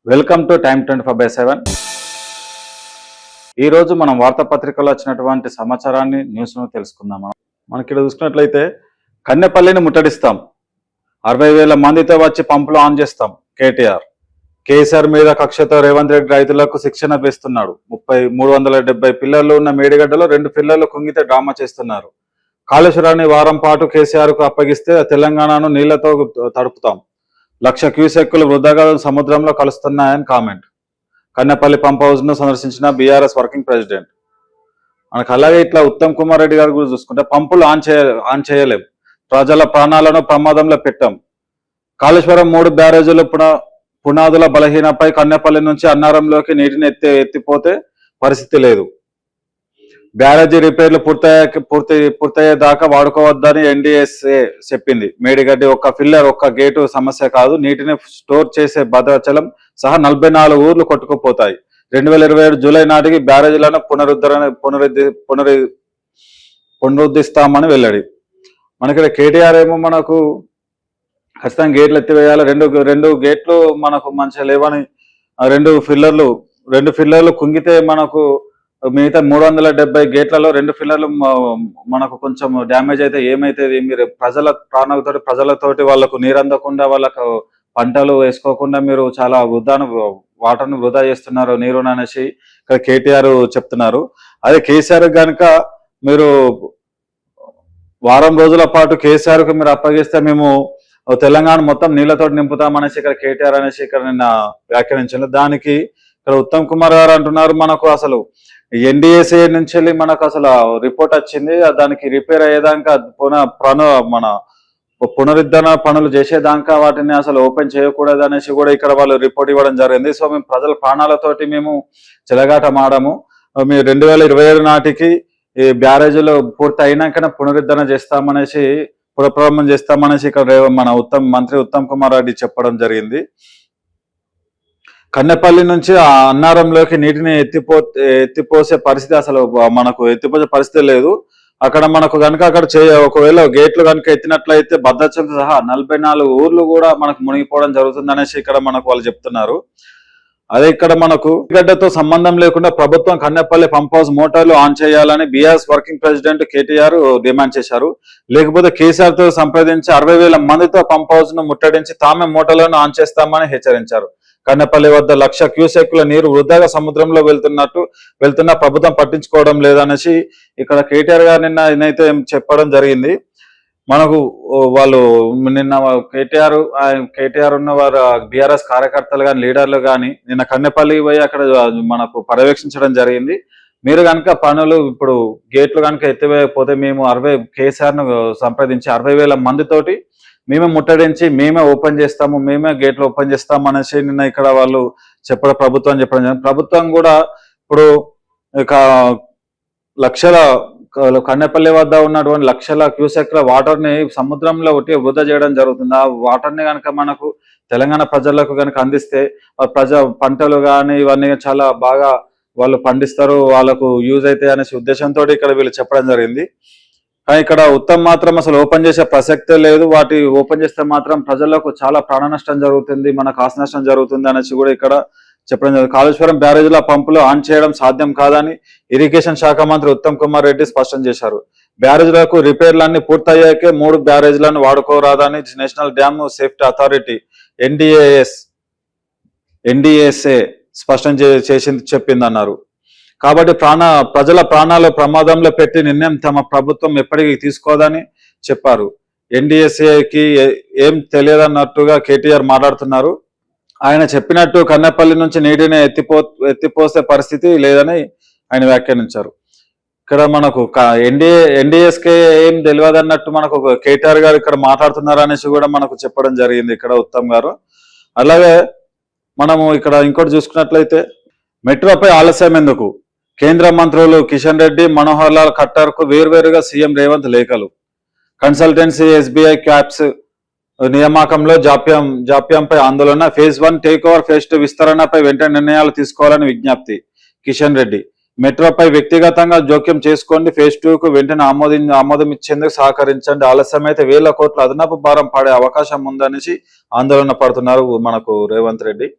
Welcome to time 24/7. ఈ రోజు మనం వార్తాపత్రికలో వచ్చినటువంటి సమాచారాన్ని న్యూస్ను తెలుసుకుందాం. మనకి ఇక్కడ చూసుకున్నట్లయితే కన్నెపల్లిని ముట్టడిస్తాం, 60,000 మందితో వచ్చి పంపులు ఆన్ చేస్తాం. కేసీఆర్ మీద కక్షతో రేవంత్ రెడ్డి రైతులకు శిక్షణ వేస్తున్నాడు. 370 పిల్లర్లు ఉన్న మేడిగడ్డలో 2 పిల్లర్లు కుంగితే డ్రామా చేస్తున్నారు. కాళేశ్వరాన్ని వారం పాటు కేసీఆర్ కు అప్పగిస్తే తెలంగాణను నీళ్లతో తడుపుతాం. 1,00,000 క్యూసెక్కులు వృధాగా సముద్రంలో కలుస్తున్నాయని కామెంట్. కన్నెపల్లి పంప్ హౌస్ ను సందర్శించిన బీఆర్ఎస్ వర్కింగ్ ప్రెసిడెంట్. మనకు అలాగే ఇట్లా ఉత్తమ్ కుమార్ రెడ్డి గారు కూడా చూసుకుంటే పంపులు ఆన్ చేయలేం, ప్రజల ప్రాణాలను ప్రమాదంలో పెట్టాం. కాళేశ్వరం 3 బ్యారేజీలు పునాదుల బలహీనపై కన్నెపల్లి నుంచి అన్నారంలోకి నీటిని ఎత్తిపోతే పరిస్థితి లేదు. బ్యారేజీ రిపేర్లు పూర్తయ్యేదాకా వాడుకోవద్దని ఎన్డీఎస్ఏ చెప్పింది. మేడిగడ్డి ఒక్క గేటు సమస్య కాదు, నీటిని స్టోర్ చేసే భద్రాచలం సహా 44 ఊర్లు కొట్టుకుపోతాయి. 2027 జూలై నాటికి బ్యారేజీలను పునరుద్ధరిస్తామని వెల్లడి. మనకి కేటీఆర్ ఏమో మనకు ఖచ్చితంగా గేట్లు ఎత్తివేయాలి, రెండు గేట్లు మనకు మంచిగా లేవని, రెండు ఫిల్లర్లు కుంగితే మనకు మిగతా 370 గేట్లలో 2 ఫిల్లర్లు మనకు కొంచెం డ్యామేజ్ అయితే ఏమైతుంది, మీరు ప్రజలతోటి వాళ్ళకు నీరు అందకుండా, వాళ్ళకు పంటలు వేసుకోకుండా మీరు చాలా వాటర్ను వృధా చేస్తున్నారు నీరు అనేసి ఇక్కడ కేటీఆర్ చెప్తున్నారు. అదే కేసీఆర్ కనుక మీరు వారం రోజుల పాటు కేసీఆర్ కు మీరు అప్పగిస్తే మేము తెలంగాణ మొత్తం నీళ్లతో నింపుతామనేసి ఇక్కడ కేటీఆర్ అనేసి ఇక్కడ నిన్న వ్యాఖ్యానించారు. దానికి ఇక్కడ ఉత్తమ్ కుమార్ గారు అంటున్నారు, మనకు అసలు ఎన్డీఎస్ఏ నుంచి వెళ్ళి మనకు అసలు రిపోర్ట్ వచ్చింది, దానికి రిపేర్ అయ్యేదాకా మన పునరుద్ధరణ పనులు చేసేదాకా వాటిని అసలు ఓపెన్ చేయకూడదు అనేసి కూడా ఇక్కడ వాళ్ళు రిపోర్ట్ ఇవ్వడం జరిగింది. సో మేము ప్రజల ప్రాణాలతోటి మేము చెలగాటమాడము, మేము 2027 నాటికి ఈ బ్యారేజీలు పూర్తి అయినాకనే పునరుద్ధరణ చేస్తామనేసి పునఃప్రారంభం చేస్తామనేసి ఇక్కడ మన మంత్రి ఉత్తమ్ కుమార్ రెడ్డి చెప్పడం జరిగింది. కన్నెపల్లి నుంచి ఆ అన్నారంలోకి నీటిని ఎత్తిపోసే పరిస్థితి అసలు మనకు ఎత్తిపోసే పరిస్థితి లేదు. అక్కడ మనకు కనుక ఒకవేళ గేట్లు కనుక ఎత్తినట్లయితే భద్రాచలం సహా 44 ఊర్లు కూడా మనకు మునిగిపోవడం జరుగుతుంది అనేసి ఇక్కడ మనకు వాళ్ళు చెప్తున్నారు. అదే ఇక్కడ మనకు గడ్డతో సంబంధం లేకుండా ప్రభుత్వం కన్నెపల్లి పంప్ హౌస్ మోటార్లు ఆన్ చేయాలని BRS working president KTR demand చేశారు. లేకపోతే కేసీఆర్ తో సంప్రదించి 60,000 మందితో పంప్ హౌస్ ను ముట్టడించి తామే మోటార్లను ఆన్ చేస్తామని హెచ్చరించారు. కన్నెపల్లి వద్ద 1,00,000 క్యూసెక్కుల నీరు వృధాగా సముద్రంలో వెళ్తున్నా ప్రభుత్వం పట్టించుకోవడం లేదనేసి ఇక్కడ కేటీఆర్ గారు నిన్నైతే చెప్పడం జరిగింది. మనకు వాళ్ళు నిన్న కేటీఆర్ ఉన్న వారు బీఆర్ఎస్ కార్యకర్తలు కానీ లీడర్లు కానీ నిన్న కన్నెపల్లికి పోయి అక్కడ మనకు పర్యవేక్షించడం జరిగింది. మీరు కనుక పనులు ఇప్పుడు గేట్లు కనుక ఎత్తివేయకపోతే మేము కేసీఆర్ ను సంప్రదించి 60,000 మందితోటి మేమే ముట్టడించి మేమే ఓపెన్ చేస్తాము, మేమే గేట్లు ఓపెన్ చేస్తాము అనేసి నిన్న ఇక్కడ వాళ్ళు ప్రభుత్వం చెప్పడం జరిగింది. ప్రభుత్వం కూడా ఇప్పుడు కన్నెపల్లి వద్ద ఉన్నటువంటి 1,00,000 క్యూసెక్ల వాటర్ ని సముద్రంలో వృధా చేయడం జరుగుతుంది. ఆ వాటర్ ని కనుక మనకు తెలంగాణ ప్రజలకు కనుక అందిస్తే పంటలు కానీ ఇవన్నీ చాలా బాగా వాళ్ళు పండిస్తారు, వాళ్ళకు యూజ్ అవుతాయి అనేసి ఉద్దేశంతో ఇక్కడ వీళ్ళు చెప్పడం జరిగింది. కానీ ఇక్కడ ఉత్తమ్ మాత్రం అసలు ఓపెన్ చేసే ప్రసక్తే లేదు, వాటి ఓపెన్ చేస్తే మాత్రం ప్రజలకు చాలా ప్రాణ నష్టం జరుగుతుంది, మనకు ఆస్తి నష్టం జరుగుతుంది అనేసి కూడా ఇక్కడ చెప్పడం జరిగింది. కాళేశ్వరం బ్యారేజీల పంపులు ఆన్ చేయడం సాధ్యం కాదని ఇరిగేషన్ శాఖ మంత్రి ఉత్తమ్ కుమార్ రెడ్డి స్పష్టం చేశారు. బ్యారేజీలకు రిపేర్లన్నీ పూర్తయ్యాకే 3 బ్యారేజీలను వాడుకోరాదని national dam safety authority NDSA స్పష్టం చెప్పిందన్నారు. కాబట్టి ప్రజల ప్రాణాలు ప్రమాదంలో పెట్టి నిర్ణయం తమ ప్రభుత్వం ఎప్పటికీ తీసుకోదని చెప్పారు. ఎన్డీఎస్ఏకి ఏం తెలియదన్నట్టుగా కేటీఆర్ మాట్లాడుతున్నారు. ఆయన చెప్పినట్టు కన్నెపల్లి నుంచి నీటిని ఎత్తిపోసే పరిస్థితి లేదని ఆయన వ్యాఖ్యానించారు. ఇక్కడ మనకు ఎన్డీఎస్కే ఏం తెలియదన్నట్టు మనకు కేటీఆర్ గారు ఇక్కడ మాట్లాడుతున్నారు అనేసి కూడా మనకు చెప్పడం జరిగింది ఇక్కడ ఉత్తమ్ గారు. అలాగే మనము ఇక్కడ ఇంకోటి చూసుకున్నట్లయితే మెట్రోపై ఆలస్యం ఎందుకు, కేంద్ర మంత్రులు కిషన్ రెడ్డి, మనోహర్ లాల్ ఖట్టర్ కు వేర్వేరుగా సీఎం రేవంత్ లేఖలు. కన్సల్టెన్సీ ఎస్బీఐ క్యాప్స్ నియామకంలో జాప్యంపై ఆందోళన. ఫేజ్ 1 టేక్ ఓవర్, ఫేజ్ 2 విస్తరణపై వెంటనే నిర్ణయాలు తీసుకోవాలని విజ్ఞప్తి. కిషన్ రెడ్డి, మెట్రోపై వ్యక్తిగతంగా జోక్యం చేసుకోండి, ఫేజ్ 2 కు వెంటనే ఆమోదం ఇచ్చేందుకు సహకరించండి, ఆలస్యమైతే 1,000 కోట్ల అదనపు భారం పడే అవకాశం ఉందనేసి ఆందోళన పడుతున్నారు మనకు Revanth Reddy.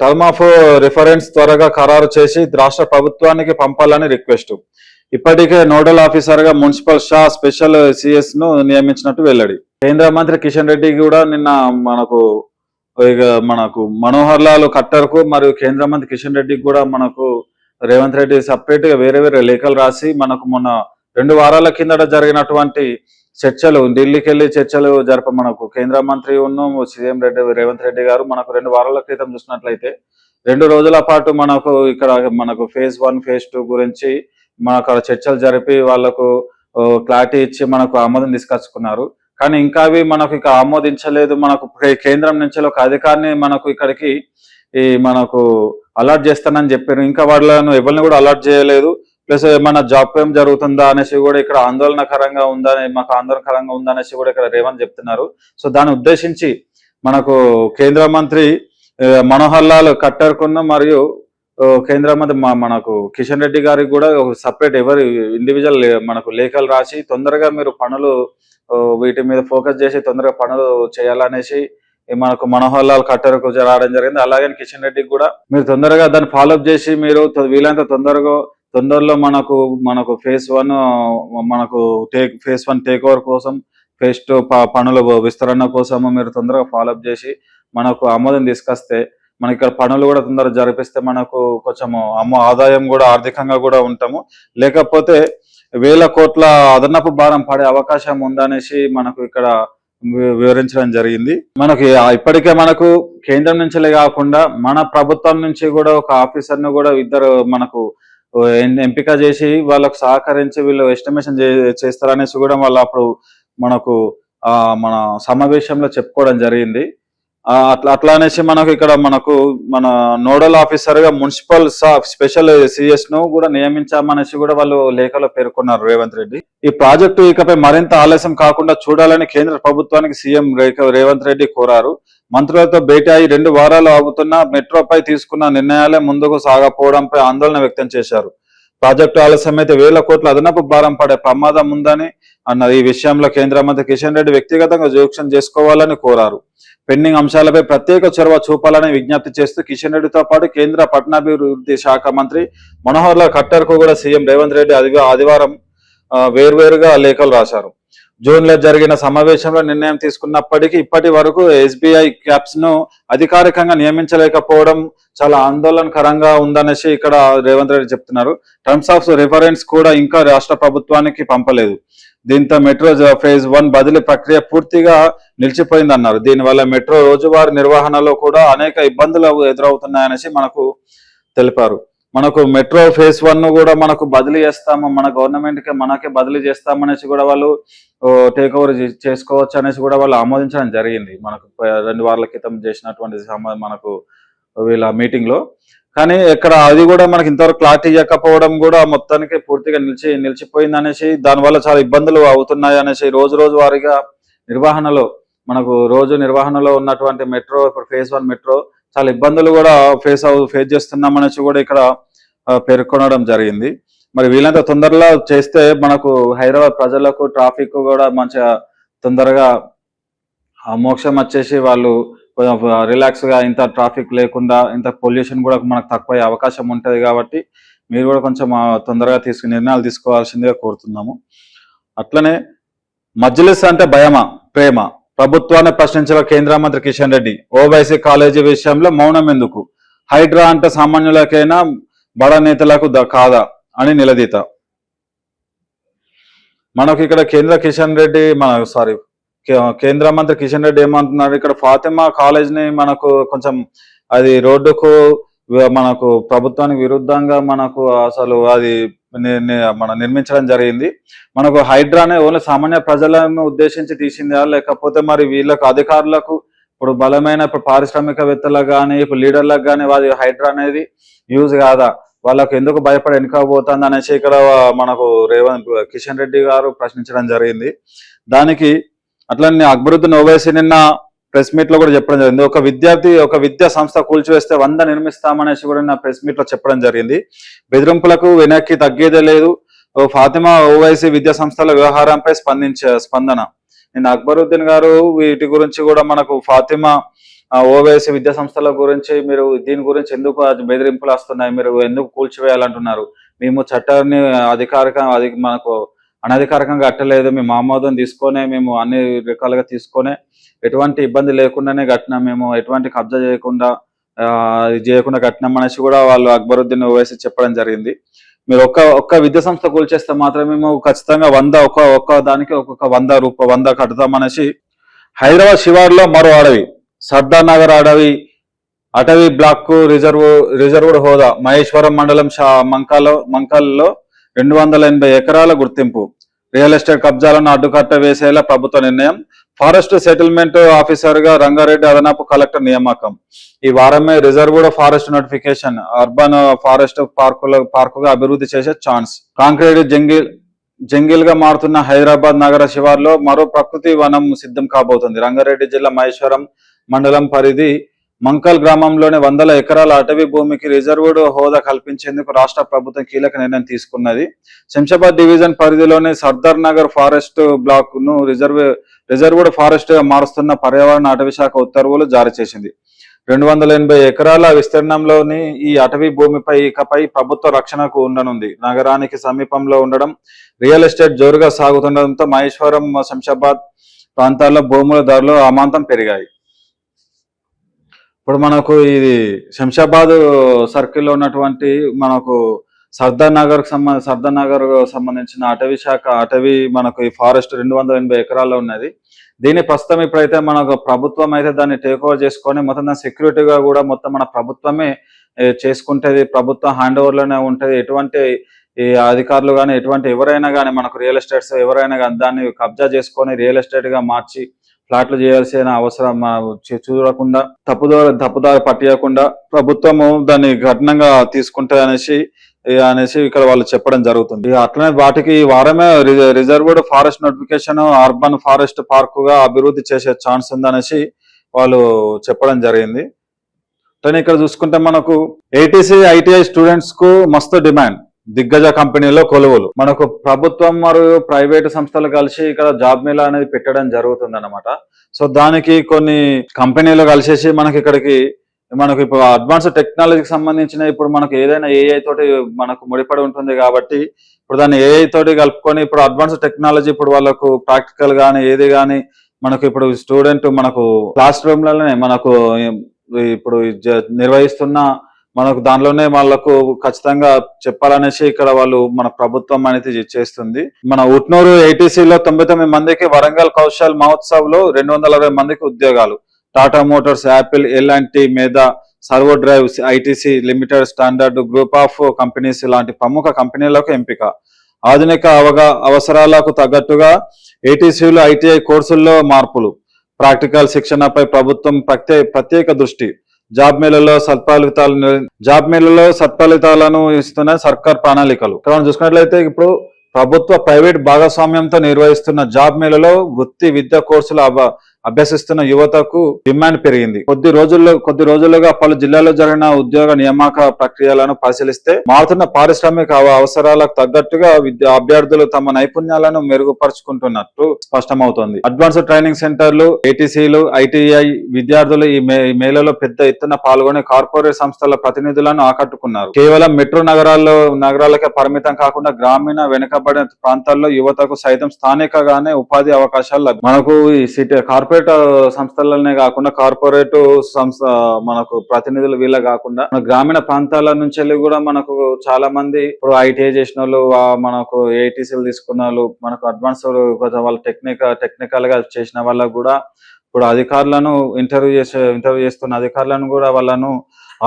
Term of reference త్వరగా ఖరారు చేసి రాష్ట్ర ప్రభుత్వానికి పంపాలని రిక్వెస్ట్. ఇప్పటికే నోడల్ ఆఫీసర్ గా మున్సిపల్ షా స్పెషల్ సిఎస్ ను నియమించినట్టు వెల్లడి. కేంద్ర మంత్రి కిషన్ రెడ్డి కూడా నిన్న మనకు మనోహర్ లాల్ ఖట్టర్ కు మరియు కేంద్ర మంత్రి కిషన్ రెడ్డికి కూడా మనకు రేవంత్ రెడ్డి సపరేట్ గా వేరే వేరే లేఖలు రాసి మనకు మొన్న 2 వారాల కిందట జరిగినటువంటి చర్చలు, ఢిల్లీకి వెళ్ళి చర్చలు మనకు కేంద్ర మంత్రి సీఎం రేవంత్ రెడ్డి గారు మనకు 2 వారాల క్రితం చూసినట్లయితే 2 రోజుల పాటు మనకు ఫేజ్ 1 ఫేజ్ 2 గురించి మనకు చర్చలు జరిపి వాళ్ళకు క్లారిటీ ఇచ్చి మనకు ఆమోదం తీసుకొచ్చుకున్నారు. కానీ ఇంకా అవి మనకు ఇక ఆమోదించలేదు. మనకు కేంద్రం నుంచి ఒక అధికారిని మనకు ఇక్కడికి మనకు అలర్ట్ చేస్తానని చెప్పారు. ఇంకా వాళ్ళను ఎవరిని కూడా అలర్ట్ చేయలేదు. ప్లస్ ఏమన్నా జాప్యం జరుగుతుందా అనేసి కూడా ఇక్కడ ఆందోళనకరంగా ఉందనేసి కూడా ఇక్కడ రేవంత్ చెప్తున్నారు. సో దాన్ని ఉద్దేశించి మనకు కేంద్ర మంత్రి మనోహర్ లాల్ ఖట్టర్ కున్న మరియు కేంద్ర మంత్రి మనకు కిషన్ రెడ్డి గారికి కూడా సపరేట్ ఎవరు ఇండివిజువల్ మనకు లేఖలు రాసి తొందరగా మీరు పనులు వీటి మీద ఫోకస్ చేసి తొందరగా పనులు చేయాలనేసి మనకు మనోహర్ లాల్ ఖట్టర్ కు రావడం జరిగింది. అలాగే కిషన్ రెడ్డికి కూడా మీరు తొందరగా దాన్ని ఫాలోఅప్ చేసి మీరు వీలైనంత తొందరలో మనకు ఫేజ్ 1 ఫేజ్ 1 టేక్ ఓవర్ కోసం, ఫేజ్ 2 పనుల విస్తరణ కోసము మీరు తొందరగా ఫాలోఅప్ చేసి మనకు ఆమోదం తీసుకొస్తే మనకి ఇక్కడ పనులు కూడా తొందరగా జరిపిస్తే మనకు కొంచెం ఆదాయం కూడా ఆర్థికంగా కూడా ఉంటాము. లేకపోతే 1000 కోట్ల అదనపు భారం పడే అవకాశం ఉందనేసి మనకు ఇక్కడ వివరించడం జరిగింది. మనకి ఇప్పటికే మనకు కేంద్రం నుంచే కాకుండా మన ప్రభుత్వం నుంచి కూడా ఒక ఆఫీసర్ ను కూడా ఇద్దరు మనకు ఎంపిక చేసి వాళ్ళకు సహకరించి వీళ్ళు ఎస్టిమేషన్ చేస్తారనేసి కూడా వాళ్ళు అప్పుడు మనకు మన సమావేశంలో చెప్పుకోవడం జరిగింది. అట్లా అనేసి మనకు ఇక్కడ మన నోడల్ ఆఫీసర్ గా మున్సిపల్ స్పెషల్ సిఎస్ ను కూడా నియమించామనేసి కూడా వాళ్ళు లేఖలో పేర్కొన్నారు రేవంత్ రెడ్డి. ఈ ప్రాజెక్టు ఇకపై మరింత ఆలస్యం కాకుండా చూడాలని కేంద్ర ప్రభుత్వానికి సీఎం రేవంత్ రెడ్డి కోరారు. మంత్రులతో భేటీ అయి 2 వారాలు ఆగుతున్న మెట్రోపై తీసుకున్న నిర్ణయాలే ముందుకు సాగపోవడంపై ఆందోళన వ్యక్తం చేశారు. ప్రాజెక్టు ఆలస్యమైతే 1000 కోట్ల అదనపు భారం పడే ప్రమాదం ఉందని అన్నారు. ఈ విషయంలో కేంద్ర మంత్రి కిషన్ రెడ్డి వ్యక్తిగతంగా జోక్యం చేసుకోవాలని కోరారు. పెండింగ్ అంశాలపై ప్రత్యేక చొరవ చూపాలని విజ్ఞప్తి చేస్తూ కిషన్ రెడ్డితో పాటు కేంద్ర పట్టణాభివృద్ధి శాఖ మంత్రి మనోహర్ లాల్ ఖట్టర్ కు కూడా సీఎం రేవంత్ రెడ్డి ఆదివారం వేర్వేరుగా లేఖలు రాశారు. జూన్ లో జరిగిన సమావేశంలో నిర్ణయం తీసుకున్నప్పటికీ ఇప్పటి వరకు ఎస్బీఐ క్యాప్స్ ను అధికారికంగా నియమించలేకపోవడం చాలా ఆందోళనకరంగా ఉందనేసి ఇక్కడ రేవంత్ రెడ్డి చెప్తున్నారు. టర్మ్స్ ఆఫ్ రిఫరెన్స్ కూడా ఇంకా రాష్ట్ర ప్రభుత్వానికి పంపలేదు. దీంతో మెట్రో ఫేజ్ 1 బదిలీ ప్రక్రియ పూర్తిగా నిలిచిపోయిందన్నారు. దీనివల్ల మెట్రో రోజువారీ నిర్వహణలో కూడా అనేక ఇబ్బందులు ఎదురవుతున్నాయనేసి మనకు తెలిపారు. మనకు మెట్రో ఫేజ్ 1 కూడా మనకు బదిలీ చేస్తాము, మన గవర్నమెంట్ కి మనకే బదిలీ చేస్తామనేసి కూడా వాళ్ళు టేక్ ఓవర్ చేసుకోవచ్చు అనేసి కూడా వాళ్ళు ఆమోదించడం జరిగింది. మనకు 2 వారాల క్రితం చేసినటువంటి మనకు వీళ్ళ మీటింగ్ లో. కానీ ఇక్కడ అది కూడా మనకి ఇంతవరకు క్లారిటీ ఇవ్వకపోవడం కూడా మొత్తానికి పూర్తిగా నిలిచిపోయింది అనేసి, దానివల్ల చాలా ఇబ్బందులు అవుతున్నాయి అనేసి రోజు వారీగా నిర్వహణలో ఉన్నటువంటి మెట్రో ఇప్పుడు ఫేజ్ 1 మెట్రో చాలా ఇబ్బందులు కూడా ఫేస్ చేస్తున్నామనేసి కూడా ఇక్కడ పేర్కొనడం జరిగింది. మరి వీళ్ళంతా తొందరలో చేస్తే మనకు హైదరాబాద్ ప్రజలకు ట్రాఫిక్ కూడా మంచిగా తొందరగా మోక్షం వచ్చేసి వాళ్ళు రిలాక్స్ గా ఇంత ట్రాఫిక్ లేకుండా ఇంత పొల్యూషన్ కూడా మనకు తక్కువ అవకాశం ఉంటది. కాబట్టి మీరు కూడా కొంచెం తొందరగా నిర్ణయాలు తీసుకోవాల్సిందిగా కోరుతున్నాము. అట్లనే మజ్లిస్ అంటే భయమా ప్రేమ? ప్రభుత్వాన్ని ప్రశ్నించిన కేంద్ర మంత్రి కిషన్ రెడ్డి. ఓవైసీ కాలేజీ విషయంలో మౌనం ఎందుకు? హైడ్రా అంటే సామాన్యులకైనా బడ నేతలకు కాదా అని నిలదీత. మనకు ఇక్కడ కేంద్ర మంత్రి కిషన్ రెడ్డి ఏమంటున్నారు, ఇక్కడ ఫాతిమా కాలేజ్ ని మనకు కొంచెం అది రోడ్డుకు మనకు ప్రభుత్వానికి విరుద్ధంగా మనకు అసలు అది నిర్మించడం జరిగింది. మనకు హైడ్రానే ఓన్లీ సామాన్య ప్రజలను ఉద్దేశించి తీసిందా, లేకపోతే మరి వీళ్ళకు అధికారులకు ఇప్పుడు బలమైన పారిశ్రామికవేత్తలకు కానీ ఇప్పుడు లీడర్లకు కానీ హైడ్రా అనేది యూజ్ కాదా, వాళ్ళకు ఎందుకు భయపడి వెనుకపోతుంది అనేసి ఇక్కడ మనకు కిషన్ రెడ్డి గారు ప్రశ్నించడం జరిగింది. దానికి అట్లనే అక్బరుద్దీన్ ఓవైసీ నిన్న ప్రెస్ మీట్ లో కూడా చెప్పడం జరిగింది. ఒక విద్యా సంస్థ కూల్చివేస్తే 100 నిర్మిస్తామనేసి కూడా నా ప్రెస్ మీట్ లో చెప్పడం జరిగింది. బెదిరింపులకు వెనక్కి తగ్గేదే లేదు. ఫాతిమా ఓవైసీ విద్యా సంస్థల వ్యవహారంపై స్పందన. నిన్న అక్బరుద్దీన్ గారు వీటి గురించి కూడా మనకు ఫాతిమా ఓవైసీ విద్యా సంస్థల గురించి మీరు దీని గురించి ఎందుకు బెదిరింపులు వస్తున్నాయి, మీరు ఎందుకు కూల్చివేయాలంటున్నారు, మేము చట్టాన్ని మనకు అనధికారికంగా కట్టలేదు, మేము ఆమోదం తీసుకొనే మేము అన్ని రకాలుగా తీసుకొనే ఎటువంటి ఇబ్బంది లేకుండానే కట్టినాం, మేము ఎటువంటి కబ్జా చేయకుండా ఇది చేయకుండా కట్టినాం అనేసి కూడా వాళ్ళు అక్బరుద్దీన్ ఓవైసీ చెప్పడం జరిగింది. మీరు ఒక్క విద్యా సంస్థ కూల్చేస్తే మాత్రం మేము ఖచ్చితంగా ఒక్క దానికి ఒక్కొక్క 100 కడతామనేసి హైదరాబాద్ శివార్లో మరో అడవి సర్దార్ నగర్ అటవీ బ్లాక్ రిజర్వ్డ్ హోదా మహేశ్వరం మండలం మంకాల్లో 280 ఎకరాల గుర్తింపు, రియల్ ఎస్టేట్ కబ్జాలను అడ్డుకట్ట వేసేలా ప్రభుత్వ నిర్ణయం, ఫారెస్ట్ సెటిల్మెంట్ ఆఫీసర్ గా రంగారెడ్డి అదనపు కలెక్టర్ నియామకం. ఈ వారమే reserved forest notification, urban forest పార్కుగా అభివృద్ధి చేసే ఛాన్స్. కాంక్రీట్ జంగిల్ గా మారుతున్న హైదరాబాద్ నగర శివార్లో మరో ప్రకృతి వనం సిద్ధం కాబోతుంది. రంగారెడ్డి జిల్లా మహేశ్వరం మండలం పరిధి మంకల్ గ్రామంలోని 100 ఎకరాల అటవీ భూమికి రిజర్వ్డ్ హోదా కల్పించేందుకు రాష్ట్ర ప్రభుత్వం కీలక నిర్ణయం తీసుకున్నది. శంషాబాద్ డివిజన్ పరిధిలోని సర్దార్ నగర్ ఫారెస్ట్ బ్లాక్ ను రిజర్వ్డ్ ఫారెస్ట్ గా మారుస్తున్న పర్యావరణ అటవీ శాఖ ఉత్తర్వులు జారీ చేసింది. 280 ఎకరాల విస్తీర్ణంలోని ఈ అటవీ భూమిపై ఇకపై ప్రభుత్వ రక్షణకు ఉండనుంది. నగరానికి సమీపంలో ఉండడం, రియల్ ఎస్టేట్ జోరుగా సాగుతుండడంతో మహేశ్వరం, శంషాబాద్ ప్రాంతాల్లో భూముల ధరలు అమాంతం పెరిగాయి. ఇప్పుడు మనకు ఇది శంషాబాద్ సర్కిల్లో ఉన్నటువంటి మనకు సర్దార్ నగర్ సంబంధించిన అటవీ మనకు ఈ ఫారెస్ట్ 280 ఎకరాల్లో ఉన్నది. దీని ప్రస్తుతం ఇప్పుడైతే మనకు ప్రభుత్వం అయితే దాన్ని టేక్ ఓవర్ చేసుకొని మొత్తం దాని సెక్యూరిటీగా కూడా మొత్తం మన ప్రభుత్వమే చేసుకుంటేది, ప్రభుత్వం హ్యాండ్ ఓవర్లోనే ఉంటుంది. ఎటువంటి ఈ అధికారులు కానీ ఎటువంటి ఎవరైనా కానీ మనకు రియల్ ఎస్టేట్స్ ఎవరైనా కానీ దాన్ని కబ్జా చేసుకొని రియల్ ఎస్టేట్ గా మార్చి ఫ్లాట్లు చేయాల్సిన అవసరం చూడకుండా తప్పుదారి పట్టియకుండా ప్రభుత్వము దాన్ని కఠినంగా తీసుకుంటుంది అనేసి ఇక్కడ వాళ్ళు చెప్పడం జరుగుతుంది. అట్లనే వాటికి ఈ వారమే reserved forest notification urban forest పార్కుగా అభివృద్ధి చేసే ఛాన్స్ ఉందనేసి వాళ్ళు చెప్పడం జరిగింది. కానీ ఇక్కడ చూసుకుంటే మనకు ఏటీసీ ఐటీఐ స్టూడెంట్స్ కు మస్తు డిమాండ్, దిగ్గజ కంపెనీలో కొలువులు. మనకు ప్రభుత్వం మరియు ప్రైవేటు సంస్థలు కలిసి ఇక్కడ జాబ్ మేళా అనేది పెట్టడం జరుగుతుంది అన్నమాట. సో దానికి కొన్ని కంపెనీలు కలిసేసి మనకు ఇప్పుడు అడ్వాన్స్ టెక్నాలజీకి సంబంధించిన ఇప్పుడు మనకు ఏదైనా ఏఐ తోటి మనకు ముడిపడి ఉంటుంది కాబట్టి ఇప్పుడు దాన్ని ఏఐ తోటి కలుపుకొని ఇప్పుడు అడ్వాన్స్ టెక్నాలజీ ఇప్పుడు వాళ్ళకు ప్రాక్టికల్ కానీ ఏది కానీ మనకు ఇప్పుడు స్టూడెంట్ మనకు క్లాస్ రూమ్ లోనే మనకు ఇప్పుడు నిర్వహిస్తున్న మనకు దానిలోనే వాళ్ళకు ఖచ్చితంగా చెప్పాలనేసి ఇక్కడ వాళ్ళు మన ప్రభుత్వం అనేది చేస్తుంది. మన ఉట్నూరు ఏటీసీలో 99 మందికి, వరంగల్ కౌశల్ మహోత్సవ్ లో 260 మందికి ఉద్యోగాలు, టాటా మోటార్స్, యాపిల్, ఎల్&టి, మేధా, servo drive, ITC limited, standard group of companies లాంటి ప్రముఖ కంపెనీలకు ఎంపిక. ఆధునిక అవసరాలకు తగ్గట్టుగా ఏటీసీలు, ఐటీఐ కోర్సుల్లో మార్పులు, ప్రాక్టికల్ శిక్షణపై ప్రభుత్వం ప్రత్యేక దృష్టి. జాబ్ మేళలో సత్ఫలితాలను ఇస్తున్న సర్కార్ ప్రణాళికలు. ఇక్కడ చూసుకున్నట్లయితే ఇప్పుడు ప్రభుత్వ ప్రైవేట్ భాగస్వామ్యంతో నిర్వహిస్తున్న జాబ్ మేళలో వృత్తి విద్యా కోర్సులు అభ్యసిస్తున్న యువతకు డిమాండ్ పెరిగింది. కొద్ది రోజులుగా పలు జిల్లాల్లో జరిగిన ఉద్యోగ నియామక ప్రక్రియలను పరిశీలిస్తే మారుతున్న పారిశ్రామిక అవసరాలకు తగ్గట్టుగా అభ్యర్థులు తమ నైపుణ్యాలను మెరుగుపరుచుకుంటున్నట్టు స్పష్టమవుతోంది. అడ్వాన్స్డ్ ట్రైనింగ్ సెంటర్లు, ఏటీసీలు, ఐటీఐ విద్యార్థులు ఈ మేళలో పెద్ద ఎత్తున పాల్గొని కార్పొరేట్ సంస్థల ప్రతినిధులను ఆకట్టుకున్నారు. కేవలం మెట్రో నగరాలకే పరిమితం కాకుండా గ్రామీణ వెనుకబడిన ప్రాంతాల్లో యువతకు సైతం స్థానికంగానే ఉపాధి అవకాశాలు లభిస్తాయి. మనకు ఈ సిటీ కార్పొరేట్ సంస్థలనే కాకుండా కార్పొరేట్ సంస్థ మనకు ప్రతినిధులు వీళ్ళ కాకుండా గ్రామీణ ప్రాంతాల నుంచి వెళ్ళి కూడా మనకు చాలా మంది ఇప్పుడు ఐటీఐ చేసిన వాళ్ళు, మనకు ఏటీసీలు తీసుకున్న వాళ్ళు, మనకు అడ్వాన్స్ వాళ్ళ టెక్నికల్ గా చేసిన వాళ్ళకు కూడా ఇప్పుడు అధికారులను ఇంటర్వ్యూ చేస్తున్న అధికారులను కూడా వాళ్ళను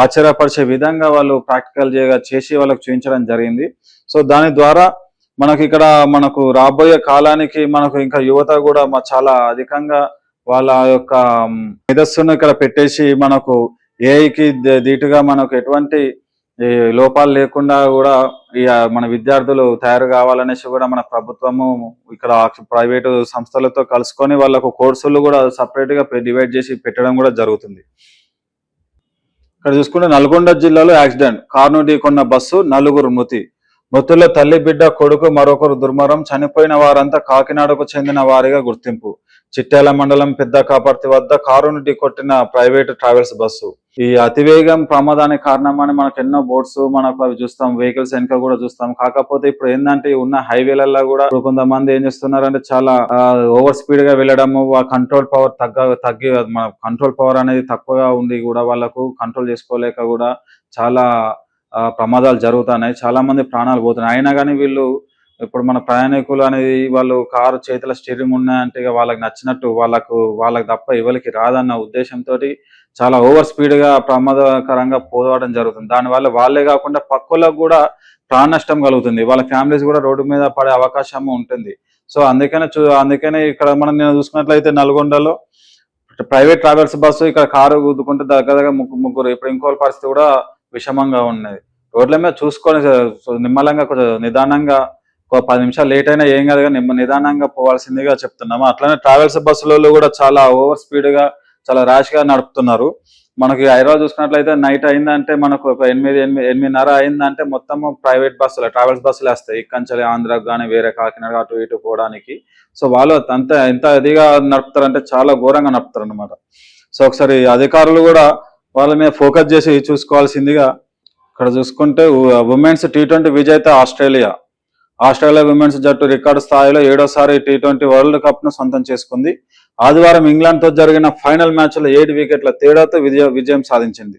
ఆశ్చర్యపరిచే విధంగా వాళ్ళు ప్రాక్టికల్ చేసి వాళ్ళకు చూపించడం జరిగింది. సో దాని ద్వారా మనకు రాబోయే కాలానికి మనకు ఇంకా యువత కూడా చాలా అధికంగా వాళ్ళ యొక్క మేధస్సును ఇక్కడ పెట్టేసి మనకు ఏఐకి ధీటుగా మనకు ఎటువంటి లోపాలు లేకుండా కూడా మన విద్యార్థులు తయారు కావాలనేసి కూడా మన ప్రభుత్వము ఇక్కడ ప్రైవేటు సంస్థలతో కలుసుకొని వాళ్ళకు కోర్సులు కూడా సపరేట్ గా డివైడ్ చేసి పెట్టడం కూడా జరుగుతుంది. ఇక్కడ చూసుకుంటే నల్గొండ జిల్లాలో యాక్సిడెంట్, కారును ఢీకొన్న బస్సు, 4 మృతి. మృతుల్లో తల్లి, బిడ్డ, కొడుకు, మరొకరు దుర్మరణం. చనిపోయిన వారంతా కాకినాడకు చెందిన వారిగా గుర్తింపు. చిట్యాల మండలం పెద్ద కాపర్తి వద్ద కారును ఢీకొట్టిన ప్రైవేట్ ట్రావెల్స్ బస్సు. ఈ అతివేగం ప్రమాదానికి కారణమని మనకు ఎన్నో బోర్డ్స్ మనకు అవి చూస్తాం, వెహికల్స్ వెనక కూడా చూస్తాం. కాకపోతే ఇప్పుడు ఏంటంటే ఉన్న హైవేలలో కూడా ఇప్పుడు కొంతమంది ఏం చేస్తున్నారంటే చాలా ఓవర్ స్పీడ్ గా వెళ్ళడము, కంట్రోల్ పవర్ తగ్గి మన కంట్రోల్ పవర్ అనేది తక్కువగా ఉండి కూడా వాళ్ళకు కంట్రోల్ చేసుకోలేక కూడా చాలా ప్రమాదాలు జరుగుతున్నాయి. చాలా మంది ప్రాణాలు పోతున్నాయి. అయినా కానీ వీళ్ళు ఇప్పుడు మన ప్రయాణికులు అనేది వాళ్ళు కారు చేతుల స్టీరింగ్ ఉన్నాయంటే ఇక వాళ్ళకి నచ్చినట్టు వాళ్ళకి తప్ప ఎవరికి రాదన్న ఉద్దేశంతో చాలా ఓవర్ స్పీడ్ గా ప్రమాదకరంగా పోవడం జరుగుతుంది. దానివల్ల వాళ్ళే కాకుండా పక్కలకు కూడా ప్రాణ నష్టం కలుగుతుంది. వాళ్ళ ఫ్యామిలీస్ కూడా రోడ్డు మీద పడే అవకాశం ఉంటుంది. సో అందుకనే ఇక్కడ నేను చూసుకున్నట్లయితే నల్గొండలో ప్రైవేట్ ట్రావెల్స్ బస్సు ఇక్కడ కారు గుద్దుకుంటే దగ్గర ముగ్గురు. ఇప్పుడు ఇంకో పరిస్థితి కూడా విషమంగా ఉన్నది. రోడ్ల మీద చూసుకొని నిమ్మలంగా కొంచెం నిదానంగా ఒక 10 నిమిషాలు లేట్ అయినా ఏం కాదు కానీ నిదానంగా పోవాల్సిందిగా చెప్తున్నాము. అట్లనే ట్రావెల్స్ బస్సులలో కూడా చాలా ఓవర్ స్పీడ్ గా చాలా ర్యాష్ గా నడుపుతున్నారు. మనకి హైదరాబాద్ చూసుకున్నట్లయితే నైట్ అయిందంటే మనకు ఒక 8:30 అయిందంటే మొత్తం ప్రైవేట్ బస్సులు ట్రావెల్స్ బస్సులు వస్తాయి. ఇక్కడి ఆంధ్రాకు కానీ వేరే కాకినాడ అటు ఇటు పోవడానికి. సో వాళ్ళు ఎంత ఇదిగా నడుపుతారంటే చాలా ఘోరంగా నడుపుతారు అనమాట. సో ఒకసారి అధికారులు కూడా వాళ్ళ మీద ఫోకస్ చేసి చూసుకోవాల్సిందిగా. ఇక్కడ చూసుకుంటే ఉమెన్స్ T20 విజేత ఆస్ట్రేలియా ఉమెన్స్ జట్టు రికార్డు స్థాయిలో 7వ T20 వరల్డ్ కప్ ను సొంతం చేసుకుంది. ఆదివారం ఇంగ్లాండ్ తో జరిగిన ఫైనల్ మ్యాచ్ లో 7 వికెట్ల తేడాతో విజయం సాధించింది.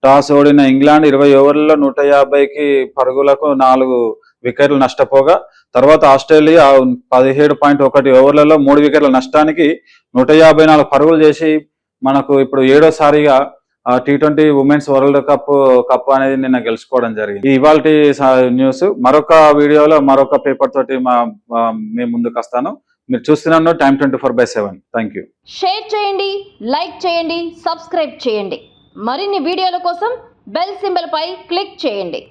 టాస్ ఓడిన ఇంగ్లాండ్ 20 ఓవర్లలో 150 పరుగులకు 4 వికెట్లు నష్టపోగా తర్వాత ఆస్ట్రేలియా 17.1 ఓవర్లలో 3 వికెట్ల నష్టానికి 154 పరుగులు చేసి మనకు ఇప్పుడు 7వసారిగా T20 ఉమెన్స్ వరల్డ్ కప్ అనేది నిన్న గెలుచుకోవడం జరిగింది. ఇవాల్టి న్యూస్ మరొక వీడియోలో మరొక పేపర్ తోటి మేము ముందుకు వస్తాను. మీరు చూస్తున్నాను టైమ్ 24/7. Thank you. షేర్ చేయండి, లైక్ చేయండి, సబ్స్క్రైబ్ చేయండి. మరిన్ని వీడియోల కోసం బెల్ సింబల్ పై క్లిక్ చేయండి.